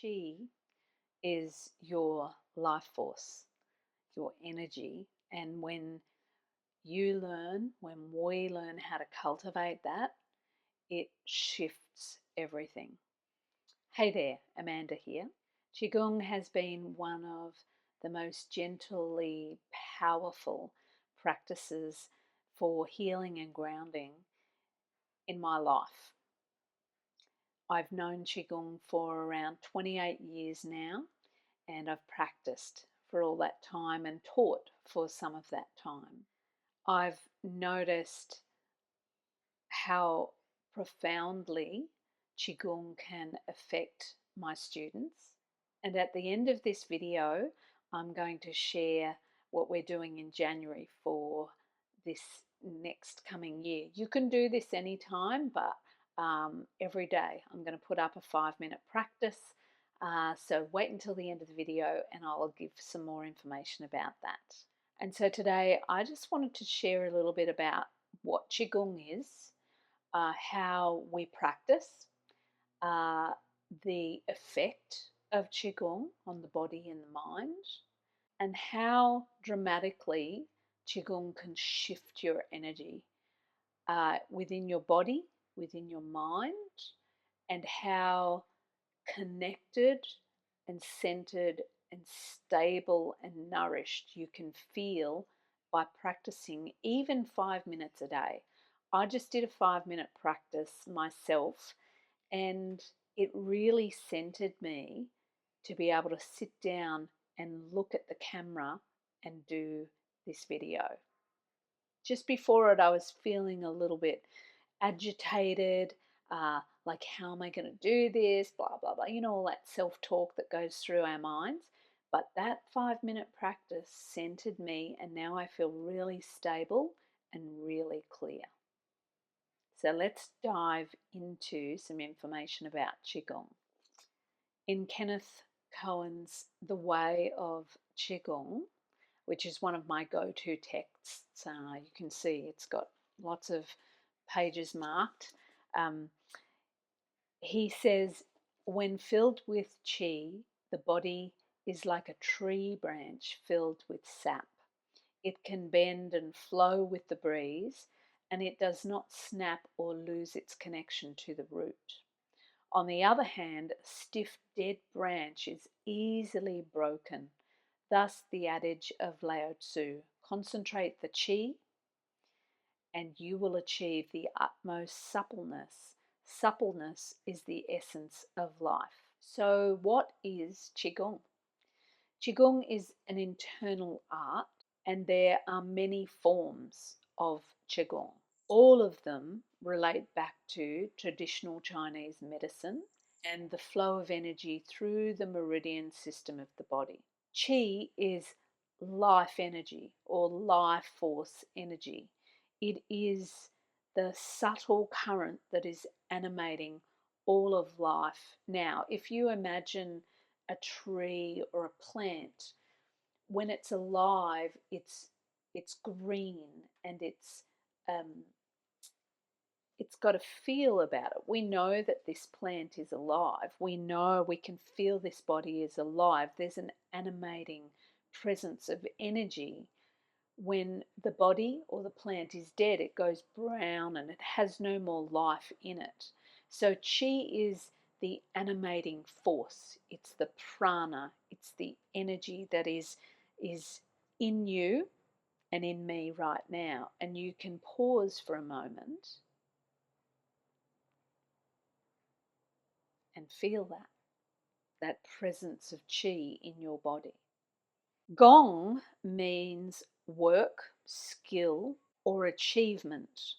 Qi is your life force, your energy, and when we learn how to cultivate that, it shifts everything. Hey there, Amanda here. Qigong has been one of the most gently powerful practices for healing and grounding in my life. I've known Qigong for around 28 years now, and I've practiced for all that time and taught for some of that time. I've noticed how profoundly Qigong can affect my students. And at the end of this video, I'm going to share what we're doing in January for this next coming year. You can do this anytime, but every day I'm going to put up a 5-minute practice. So wait until the end of the video and I'll give some more information about that. And so today I just wanted to share a little bit about what Qigong is, how we practice, the effect of Qigong on the body and the mind, and how dramatically Qigong can shift your energy within your body, within your mind, and how connected and centered and stable and nourished you can feel by practicing even 5 minutes a day. I just did a 5-minute practice myself, and it really centered me to be able to sit down and look at the camera and do this video. Just before it, I was feeling a little bit agitated, like, how am I going to do this? Blah, blah, blah. You know, all that self talk that goes through our minds. But that 5-minute practice centered me, and now I feel really stable and really clear. So let's dive into some information about Qigong. In Kenneth Cohen's The Way of Qigong, which is one of my go-to texts, you can see it's got lots of pages marked. He says, when filled with Qi, the body is like a tree branch filled with sap. It can bend and flow with the breeze, and it does not snap or lose its connection to the root. On the other hand, a stiff, dead branch is easily broken. Thus, the adage of Lao Tzu, concentrate the Qi and you will achieve the utmost suppleness. Suppleness is the essence of life. So, what is Qigong? Qigong is an internal art, and there are many forms of Qigong. All of them relate back to traditional Chinese medicine and the flow of energy through the meridian system of the body. Qi is life energy or life force energy. It is the subtle current that is animating all of life. Now, if you imagine a tree or a plant, when it's alive, it's green and it's got a feel about it. We know that this plant is alive. We know, we can feel this body is alive. There's an animating presence of energy. When the body or the plant is dead, it goes brown and it has no more life in it. So Qi is the animating force. It's the prana. It's the energy that is in you and in me right now. And you can pause for a moment and feel that presence of Qi in your body. Gong means work, skill, or achievement,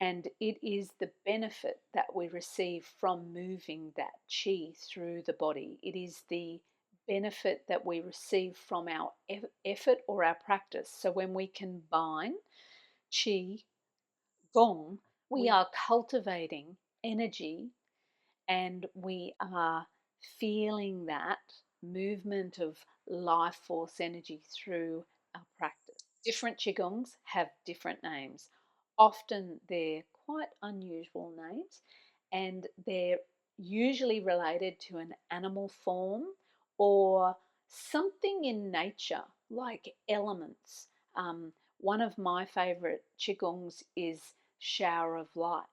and it is the benefit that we receive from moving that Qi through the body. It is the benefit that we receive from our effort or our practice. So when we combine Qi, Gong, we are cultivating energy, and we are feeling that movement of life force energy through our practice. Different Qigongs have different names. Often they're quite unusual names, and they're usually related to an animal form or something in nature, like elements. One of my favorite Qigongs is shower of light.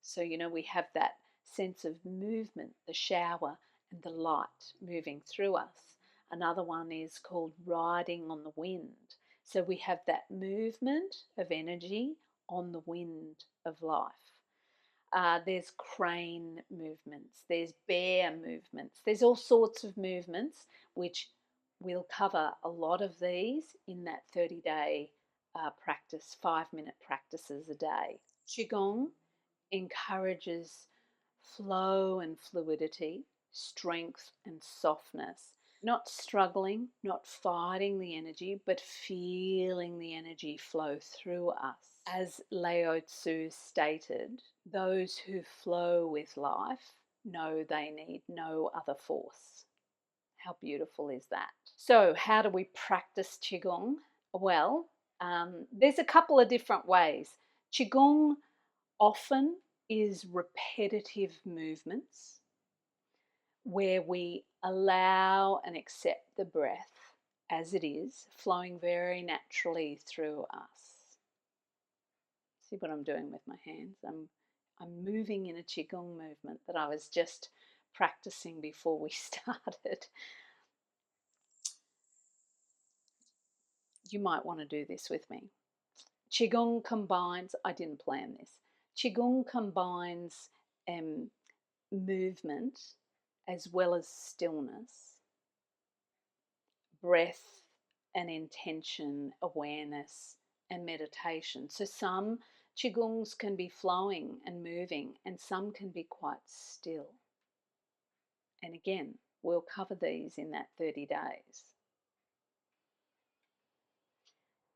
So, we have that sense of movement, the shower and the light moving through us. Another one is called riding on the wind. So we have that movement of energy on the wind of life. There's crane movements, there's bear movements, there's all sorts of movements, which we'll cover a lot of these in that 30-day practice, 5-minute practices a day. Qigong encourages flow and fluidity, strength and softness. Not struggling, not fighting the energy, but feeling the energy flow through us. As Lao Tzu stated, those who flow with life know they need no other force. How beautiful is that? So, how do we practice Qigong? Well, there's a couple of different ways. Qigong often is repetitive movements where we allow and accept the breath as it is, flowing very naturally through us. See what I'm doing with my hands? I'm moving in a Qigong movement that I was just practicing before we started. You might want to do this with me. Qigong combines, I didn't plan this, Qigong combines movement as well as stillness, breath and intention, awareness and meditation. So some Qigongs can be flowing and moving and some can be quite still. And again, we'll cover these in that 30 days.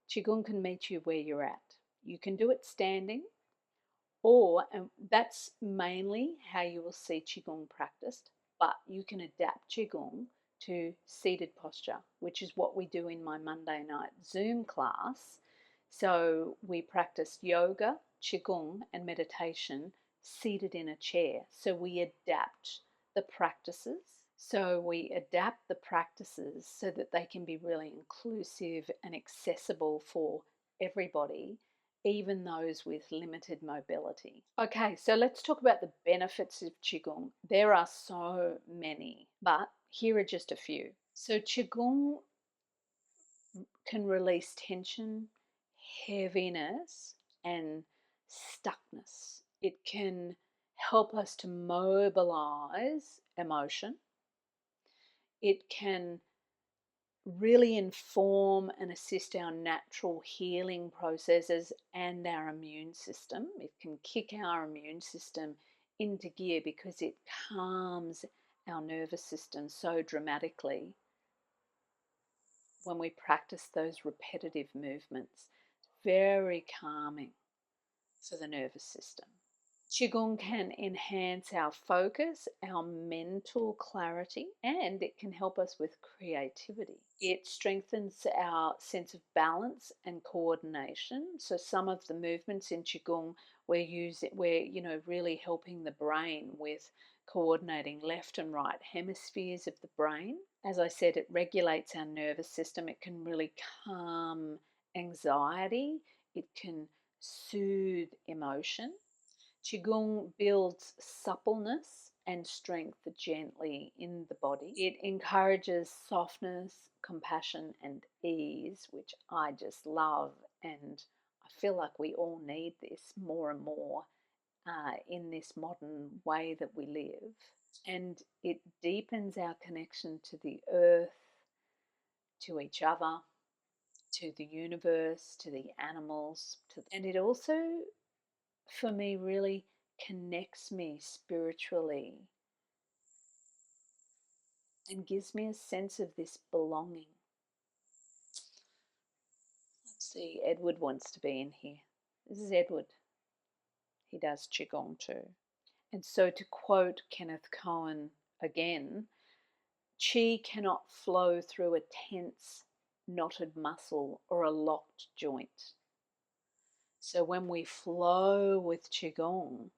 Qigong can meet you where you're at. You can do it standing, and that's mainly how you will see Qigong practiced, but you can adapt Qigong to seated posture, which is what we do in my Monday night Zoom class. So we practice yoga, Qigong, and meditation seated in a chair. So we adapt the practices. So that they can be really inclusive and accessible for everybody, even those with limited mobility. Okay, so let's talk about the benefits of Qigong. There are so many, but here are just a few. So Qigong can release tension, heaviness, and stuckness. It can help us to mobilize emotion. It can really inform and assist our natural healing processes and our immune system. It can kick our immune system into gear because it calms our nervous system so dramatically when we practice those repetitive movements. Very calming for the nervous system. Qigong can enhance our focus, our mental clarity, and it can help us with creativity. It strengthens our sense of balance and coordination. So some of the movements in Qigong we're really helping the brain with coordinating left and right hemispheres of the brain. As I said, it regulates our nervous system. It can really calm anxiety. It can soothe emotion. Qigong builds suppleness and strength gently in the body. It encourages softness, compassion, and ease, which I just love. And I feel like we all need this more and more in this modern way that we live. And it deepens our connection to the earth, to each other, to the universe, to the animals, and it also, for me, really connects me spiritually and gives me a sense of this belonging. Let's see, Edward wants to be in here. This is Edward. He does Qigong too. And so, to quote Kenneth Cohen again, Qi cannot flow through a tense, knotted muscle or a locked joint. So when we flow with Qigong,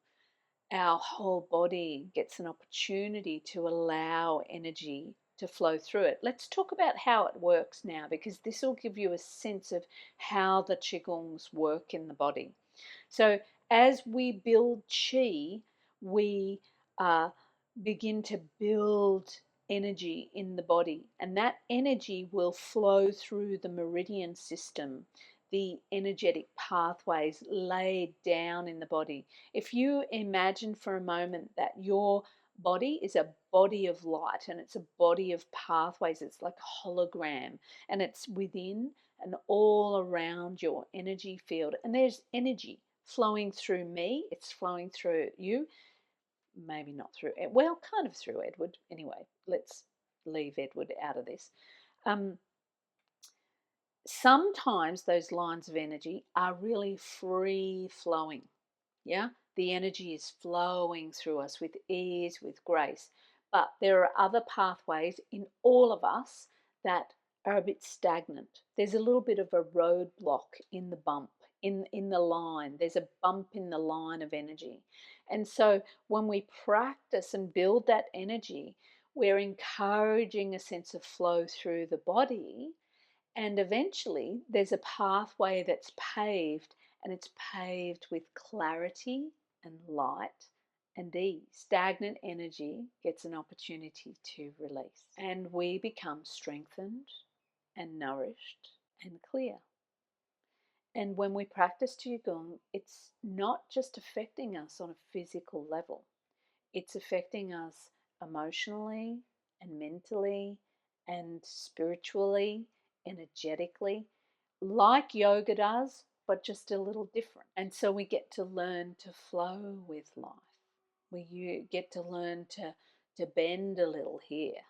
our whole body gets an opportunity to allow energy to flow through it. Let's talk about how it works now, because this will give you a sense of how the Qigongs work in the body. So as we build Qi, we uh, begin to build energy in the body, and that energy will flow through the meridian system, the energetic pathways laid down in the body. If you imagine for a moment that your body is a body of light and it's a body of pathways, it's like a hologram, and it's within and all around your energy field, and there's energy flowing through me, it's flowing through you, maybe not through, well, kind of through Edward. Anyway, let's leave Edward out of this. Um, Sometimes those lines of energy are really free flowing. Yeah, the energy is flowing through us with ease, with grace. But there are other pathways in all of us that are a bit stagnant. There's a little bit of a roadblock in the bump, in the line. There's a bump in the line of energy. And so when we practice and build that energy, we're encouraging a sense of flow through the body, and eventually there's a pathway that's paved, and it's paved with clarity and light and ease. Stagnant energy gets an opportunity to release, and we become strengthened and nourished and clear. And when we practice Qigong, it's not just affecting us on a physical level, it's affecting us emotionally and mentally and spiritually, energetically, like yoga does, but just a little different. And so we get to learn to flow with life. We get to learn to bend a little here,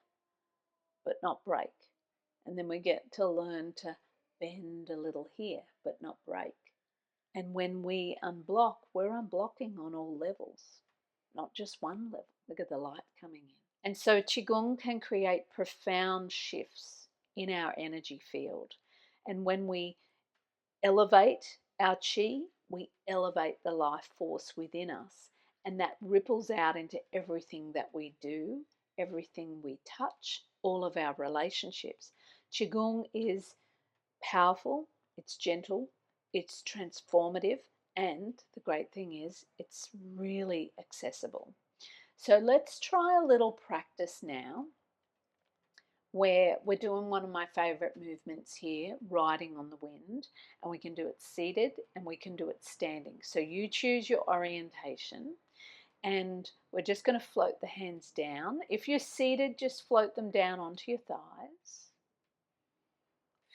but not break. And then we get to learn to bend a little here, but not break. And when we unblock, we're unblocking on all levels, not just one level. Look at the light coming in. And so Qigong can create profound shifts in our energy field. And when we elevate our Qi, we elevate the life force within us. And that ripples out into everything that we do, everything we touch, all of our relationships. Qigong is powerful, it's gentle, it's transformative, and the great thing is it's really accessible. So let's try a little practice now where we're doing one of my favorite movements here, riding on the wind, and we can do it seated and we can do it standing. So you choose your orientation, and we're just going to float the hands down. If you're seated, just float them down onto your thighs.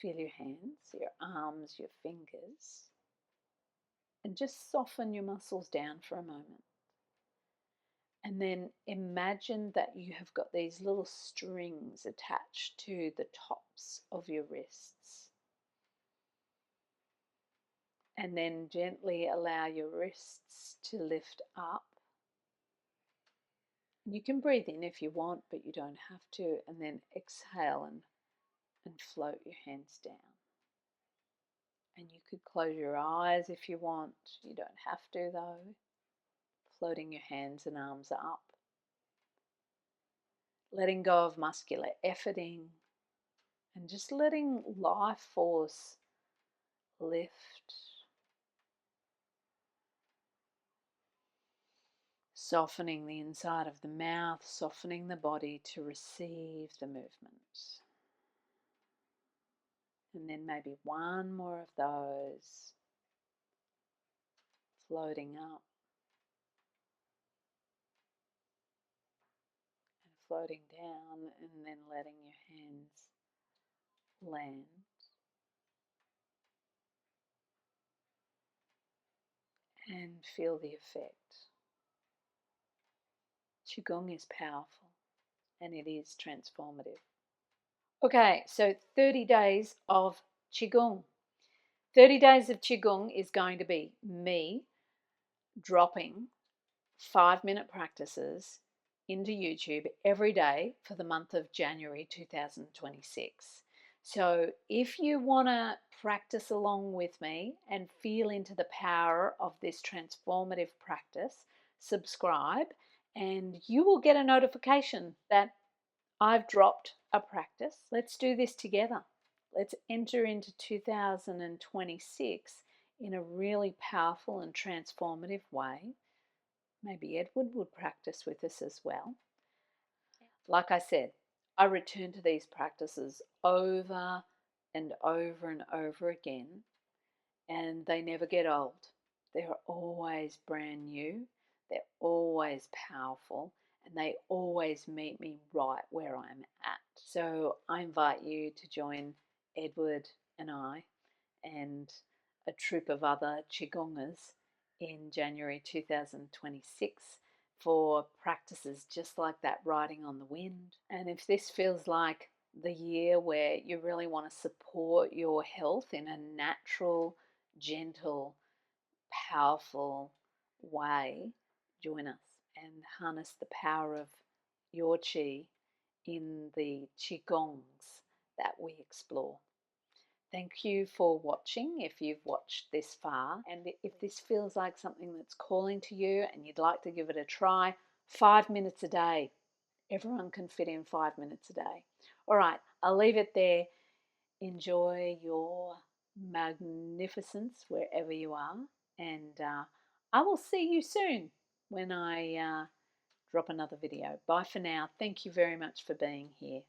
Feel your hands, your arms, your fingers, and just soften your muscles down for a moment. And then imagine that you have got these little strings attached to the tops of your wrists. And then gently allow your wrists to lift up. You can breathe in if you want, but you don't have to. And then exhale and float your hands down. And you could close your eyes if you want. You don't have to though. Floating your hands and arms up. Letting go of muscular efforting. And just letting life force lift. Softening the inside of the mouth, softening the body to receive the movement. And then maybe one more of those, floating up and floating down, and then letting your hands land. And feel the effect. Qigong is powerful and it is transformative. Okay, so 30 days of Qigong. 30 days of Qigong is going to be me dropping 5-minute practices into YouTube every day for the month of January 2026. So if you want to practice along with me and feel into the power of this transformative practice, subscribe, and you will get a notification that I've dropped a practice. Let's do this together. Let's enter into 2026 in a really powerful and transformative way. Maybe Edward would practice with us as well. Like I said, I return to these practices over and over and over again, and they never get old. They're always brand new, they're always powerful, and they always meet me right where I'm at. So I invite you to join Edward and I and a troop of other Qigongers in January 2026 for practices just like that, riding on the wind. And if this feels like the year where you really want to support your health in a natural, gentle, powerful way, join us and harness the power of your Qi in the Qigongs that we explore. Thank you for watching if you've watched this far, and if this feels like something that's calling to you and you'd like to give it a try, 5 minutes a day. Everyone can fit in 5 minutes a day. All right, I'll leave it there. Enjoy your magnificence wherever you are, and I will see you soon when I drop another video. Bye for now. Thank you very much for being here.